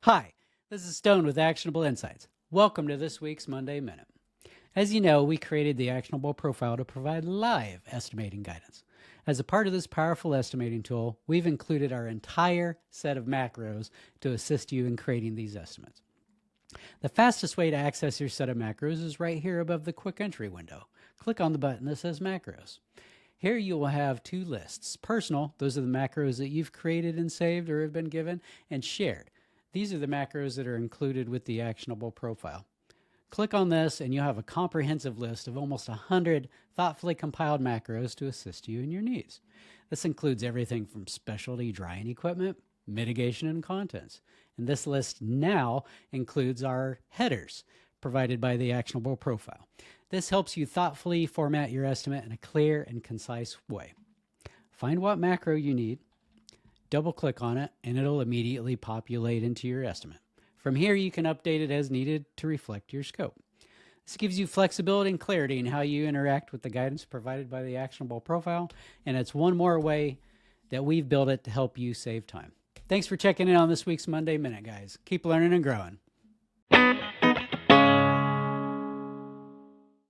Hi, this is Stone with Actionable Insights. Welcome to this week's Monday Minute. As you know, we created the Actionable Profile to provide live estimating guidance. As a part of this powerful estimating tool, we've included our entire set of macros to assist you in creating these estimates. The fastest way to access your set of macros is right here above the Quick Entry window. Click on the button that says Macros. Here you will have two lists. Personal, those are the macros that you've created and saved or have been given, and shared. These are the macros that are included with the Actionable Profile. Click on this and you'll have a comprehensive list of almost 100 thoughtfully compiled macros to assist you in your needs. This includes everything from specialty drying equipment, mitigation, and contents. And this list now includes our headers provided by the Actionable Profile. This helps you thoughtfully format your estimate in a clear and concise way. Find what macro you need, double click on it, and it'll immediately populate into your estimate. From here, you can update it as needed to reflect your scope. This gives you flexibility and clarity in how you interact with the guidance provided by the Actionable Profile, and it's one more way that we've built it to help you save time. Thanks for checking in on this week's Monday Minute, guys. Keep learning and growing.